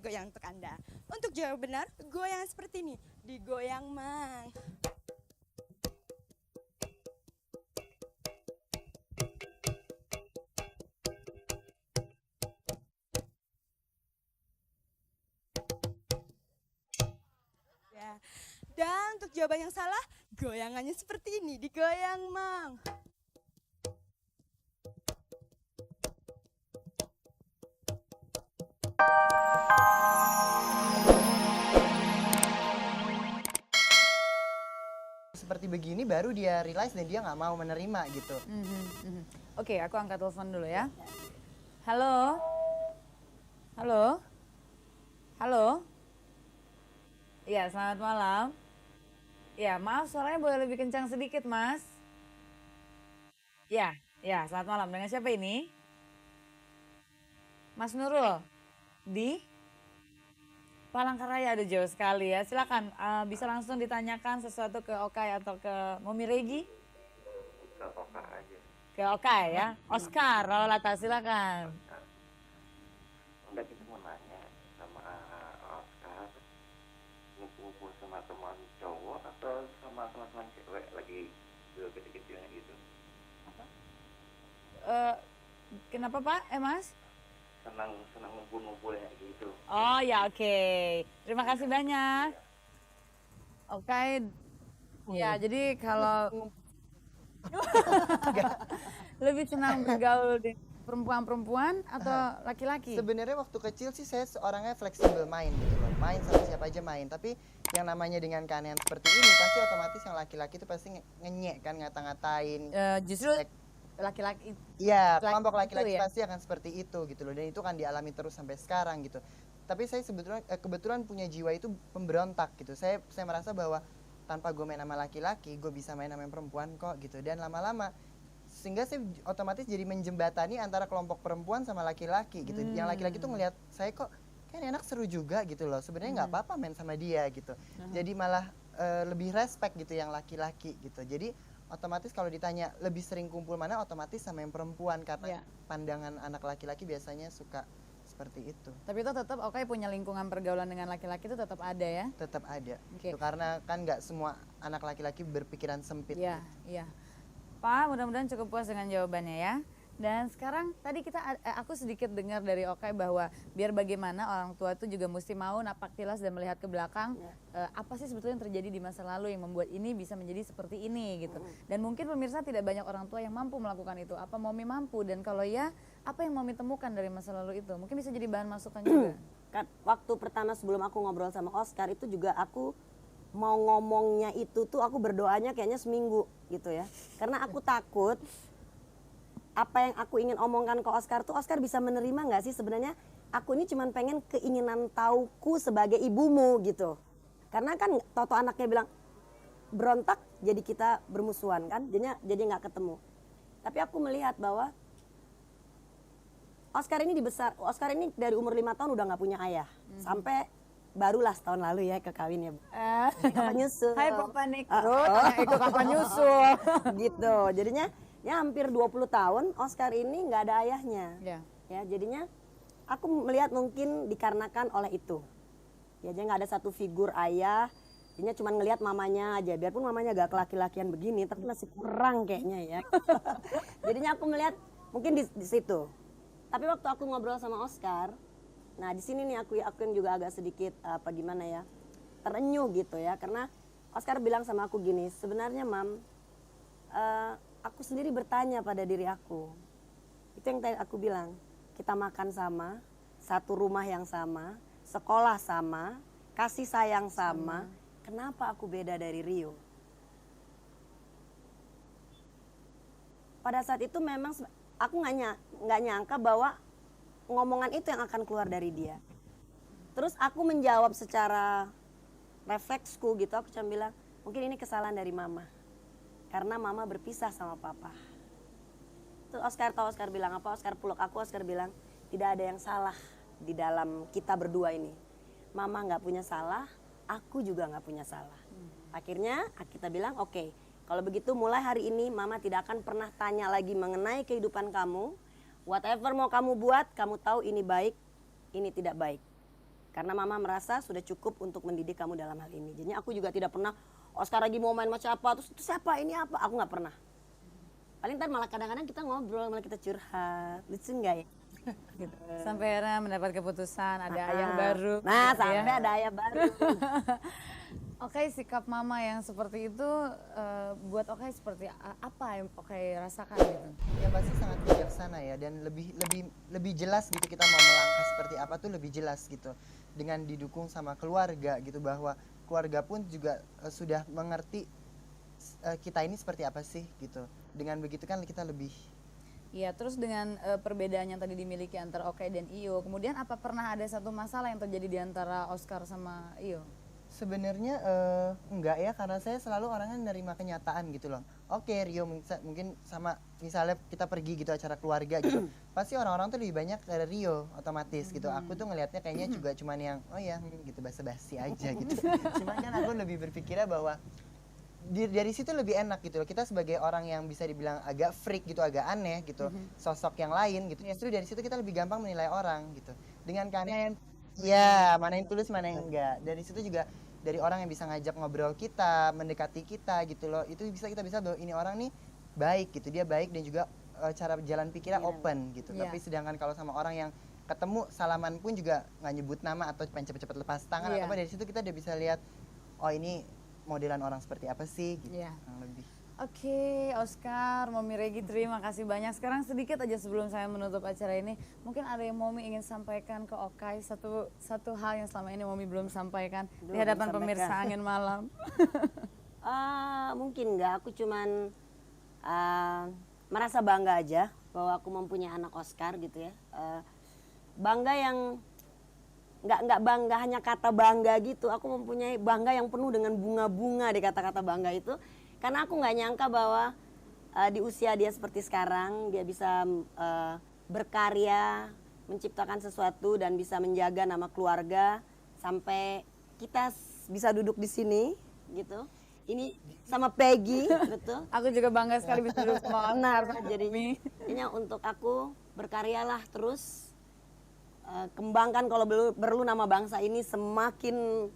goyang untuk Anda. Untuk jawab benar, goyang seperti ini. Digoyang, Mang. Ya. Dan untuk jawaban yang salah, goyangannya seperti ini. Digoyang, Mang. Seperti begini baru dia realize dan dia nggak mau menerima gitu. Oke, aku angkat telepon dulu ya. Halo? Halo? Halo? Iya, selamat malam. Ya, maaf suaranya boleh lebih kencang sedikit, Mas. Ya, selamat malam. Dengan siapa ini? Mas Nurul? Di? Palangkaraya, aduh jauh sekali ya. Silakan, bisa langsung ditanyakan sesuatu ke Okay atau ke Momi Regi? Ke Oka aja. Ke Okay ya. Oscar, Lalu Lata, silakan. Udah kita mau nanya sama Oscar, ngumpul sama teman cowok atau sama teman-teman cewek lagi kecil-kecilnya gitu? Kenapa Pak? Mas? Senang ngumpul-ngumpulnya gitu. Oh ya, oke. Terima kasih banyak. Okay. Ya, jadi kalau lebih senang bergaul dengan perempuan-perempuan atau laki-laki? Sebenarnya waktu kecil sih saya seorangnya fleksibel main gitu loh. Main sama siapa aja main. Tapi yang namanya dengan keanehan seperti ini pasti otomatis yang laki-laki itu pasti ngenyek kan, ngata-ngatain. Justru laki-laki. Iya, kelompok laki-laki ya? pasti akan seperti itu gitu loh. Dan itu kan dialami terus sampai sekarang gitu. Tapi saya sebetulnya kebetulan punya jiwa itu pemberontak gitu. Saya merasa bahwa tanpa gue main sama laki-laki, gue bisa main sama perempuan kok gitu. Dan lama-lama sehingga saya otomatis jadi menjembatani antara kelompok perempuan sama laki-laki gitu. Yang laki-laki tuh ngelihat saya kok kayak enak seru juga gitu loh. Sebenarnya nggak apa-apa main sama dia gitu. Jadi malah lebih respect gitu yang laki-laki gitu. Jadi otomatis kalau ditanya lebih sering kumpul mana, otomatis sama yang perempuan karena pandangan anak laki-laki biasanya suka seperti itu. Tapi itu tetap Okay punya lingkungan pergaulan dengan laki-laki itu tetap ada ya? Tetap ada. Oke. Gitu, karena kan nggak semua anak laki-laki berpikiran sempit. Iya, iya. Pak, mudah-mudahan cukup puas dengan jawabannya ya. Dan sekarang tadi aku sedikit dengar dari Okay bahwa biar bagaimana orang tua itu juga mesti mau napak tilas dan melihat ke belakang apa sih sebetulnya yang terjadi di masa lalu yang membuat ini bisa menjadi seperti ini gitu. Dan mungkin pemirsa tidak banyak orang tua yang mampu melakukan itu. Apa Momi mampu? Dan kalau ya, apa yang Momi temukan dari masa lalu itu? Mungkin bisa jadi bahan masukan juga. Kan waktu pertama sebelum aku ngobrol sama Oscar itu juga aku mau ngomongnya itu tuh aku berdoanya kayaknya seminggu gitu ya. Karena aku takut apa yang aku ingin omongkan ke Oscar tuh Oscar bisa menerima nggak sih sebenarnya aku ini cuman pengen keinginan tauku sebagai ibumu gitu. Karena kan toto anaknya bilang berontak jadi kita bermusuhan kan jadi nggak ketemu. Tapi aku melihat bahwa Oscar ini dari umur 5 tahun udah nggak punya ayah. Sampai barulah setahun lalu ya kekawin ya. Kapan nyusul? Hai Papa Niko, itu kapan nyusul? Gitu. Jadinya ya hampir 20 tahun Oscar ini nggak ada ayahnya. Ya, jadinya aku melihat mungkin dikarenakan oleh itu. Ya, jadi nggak ada satu figur ayah. Jadinya cuma ngelihat mamanya aja. Biarpun mamanya gak laki-lakian begini, tapi masih kurang kayaknya ya. Jadinya aku melihat mungkin di situ. Tapi waktu aku ngobrol sama Oscar, nah di sini nih aku yang juga agak sedikit terenyuh gitu ya, karena Oscar bilang sama aku gini, sebenarnya Mam, aku sendiri bertanya pada diri aku, itu yang tadi aku bilang, kita makan sama, satu rumah yang sama, sekolah sama, kasih sayang sama, kenapa aku beda dari Rio? Pada saat itu memang aku nggak nyangka bahwa ngomongan itu yang akan keluar dari dia. Terus aku menjawab secara refleksku gitu, aku cuma bilang, mungkin ini kesalahan dari mama. Karena mama berpisah sama papa. Terus Oscar bilang apa? Oscar peluk aku, Oscar bilang, tidak ada yang salah di dalam kita berdua ini. Mama nggak punya salah, aku juga nggak punya salah. Akhirnya kita bilang, oke, kalau begitu mulai hari ini mama tidak akan pernah tanya lagi mengenai kehidupan kamu. Whatever mau kamu buat, kamu tahu ini baik, ini tidak baik. Karena mama merasa sudah cukup untuk mendidik kamu dalam hal ini. Jadi aku juga tidak pernah, Oscar lagi mau main macam apa, terus itu siapa, ini apa, aku nggak pernah. Paling ntar malah kadang-kadang kita ngobrol, malah kita curhat, lucu nggak ya? Gitu. Sampai akhirnya mendapat keputusan ada ayah baru. Nah, gitu sampai ya. ada ayah baru. Oke, sikap mama yang seperti itu buat Oke seperti apa yang Oke rasakan gitu? Ya pasti sangat bijaksana ya, dan lebih jelas gitu kita mau melangkah seperti apa tuh lebih jelas gitu, dengan didukung sama keluarga gitu, bahwa keluarga pun juga sudah mengerti kita ini seperti apa sih gitu. Dengan begitu kan kita lebih. Iya, terus dengan perbedaan yang tadi dimiliki antara Oke dan Iyo, kemudian apa pernah ada satu masalah yang terjadi di antara Oscar sama Iyo? Sebenarnya enggak ya, karena saya selalu orangnya menerima kenyataan gitu loh. Oke, Rio mungkin sama misalnya kita pergi gitu acara keluarga gitu, pasti orang-orang tuh lebih banyak dari Rio otomatis gitu. Aku tuh ngelihatnya kayaknya juga cuman yang oh ya gitu basa-basi aja gitu. Cuman kan aku lebih berpikirnya bahwa dari situ lebih enak gitu loh. Kita sebagai orang yang bisa dibilang agak freak gitu, agak aneh gitu, sosok yang lain gitu. Justru dari situ kita lebih gampang menilai orang gitu. Dengan kalian ya, mana yang tulus, mana yang enggak. Dari situ juga dari orang yang bisa ngajak ngobrol kita, mendekati kita gitu loh. Itu kita bisa bahwa ini orang nih baik gitu. Dia baik dan juga cara jalan pikirnya open gitu. Iya. Tapi sedangkan kalau sama orang yang ketemu salaman pun juga nggak nyebut nama atau pengen cepet-cepet lepas tangan Iya. atau apa, dari situ kita udah bisa lihat oh ini modelan orang seperti apa sih gitu. Iya. Kurang lebih. Oke, Oscar, Momi Regi, terima kasih banyak. Sekarang sedikit aja sebelum saya menutup acara ini, mungkin ada yang Momi ingin sampaikan ke Okai, satu hal yang selama ini Momi belum sampaikan di hadapan pemirsa Angin Malam. Mungkin nggak, aku cuman merasa bangga aja bahwa aku mempunyai anak Oscar gitu ya. Bangga yang nggak bangga hanya kata bangga gitu, aku mempunyai bangga yang penuh dengan bunga-bunga di kata-kata bangga itu, karena aku nggak nyangka bahwa di usia dia seperti sekarang dia bisa berkarya, menciptakan sesuatu dan bisa menjaga nama keluarga sampai kita bisa duduk di sini gitu. Ini sama Peggy, betul. Aku juga bangga sekali bisa duduk sama Oscar. Jadinya untuk aku berkaryalah terus, kembangkan kalau perlu nama bangsa ini semakin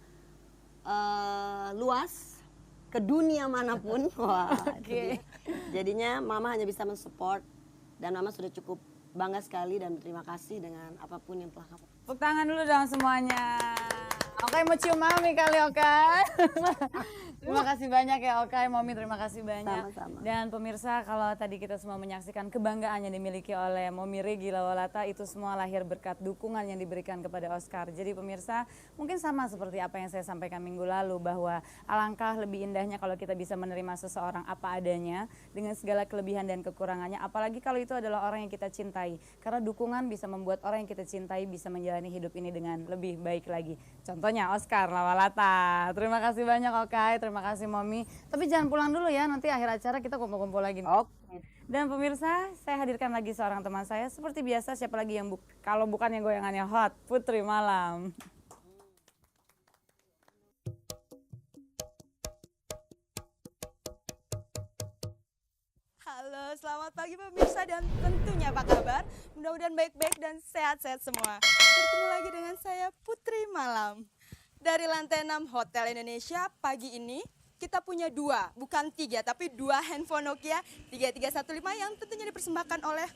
luas ke dunia manapun. Wah, Oke. jadinya mama hanya bisa mensupport dan mama sudah cukup bangga sekali dan berterima kasih dengan apapun yang telah kamu. Tepuk tangan dulu dong semuanya. Oke, mau cium Mami kali Oke. Terima kasih banyak ya Oke, Momi terima kasih banyak. Sama-sama. Dan pemirsa, kalau tadi kita semua menyaksikan kebanggaan yang dimiliki oleh Momi Regi Lawalata, itu semua lahir berkat dukungan yang diberikan kepada Oscar. Jadi pemirsa, mungkin sama seperti apa yang saya sampaikan minggu lalu, bahwa alangkah lebih indahnya kalau kita bisa menerima seseorang apa adanya dengan segala kelebihan dan kekurangannya, apalagi kalau itu adalah orang yang kita cintai. Karena dukungan bisa membuat orang yang kita cintai bisa menjalani hidup ini dengan lebih baik lagi. Contohnya Oscar Lawalata. Terima kasih banyak Oke, terima kasih Momi. Tapi jangan pulang dulu ya, nanti akhir acara kita kumpul-kumpul lagi. Oke. Dan pemirsa, saya hadirkan lagi seorang teman saya. Seperti biasa, siapa lagi yang kalau bukan yang goyangannya hot, Putri Malam. Halo, selamat pagi pemirsa dan tentunya apa kabar? Mudah-mudahan baik-baik dan sehat-sehat semua. Bertemu lagi dengan saya Putri Malam. Dari lantai 6 Hotel Indonesia, pagi ini kita punya bukan 3, tapi 2 handphone Nokia 3315 yang tentunya dipersembahkan oleh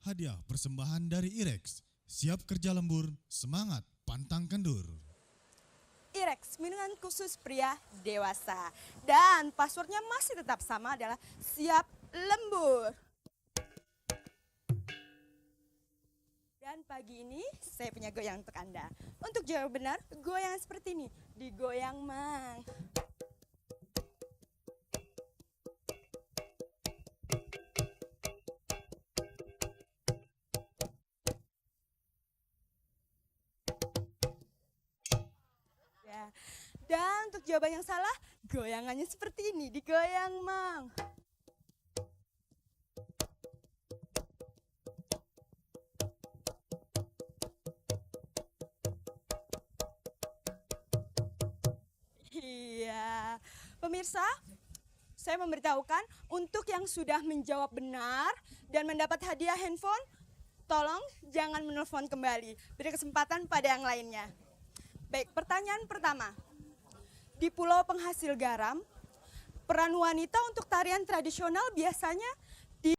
Hadiah persembahan dari Irex. Siap kerja lembur, semangat pantang kendur. Irex, minuman khusus pria dewasa. Dan passwordnya masih tetap sama, adalah siap lembur. Dan pagi ini saya punya goyang untuk Anda. Untuk jawab benar, goyang seperti ini. Digoyang mang. Ya. Dan untuk jawaban yang salah, goyangannya seperti ini. Digoyang mang. Iya, pemirsa, saya memberitahukan untuk yang sudah menjawab benar dan mendapat hadiah handphone, tolong jangan menelpon kembali. Beri kesempatan pada yang lainnya. Baik, pertanyaan pertama. Di pulau penghasil garam, peran wanita untuk tarian tradisional biasanya di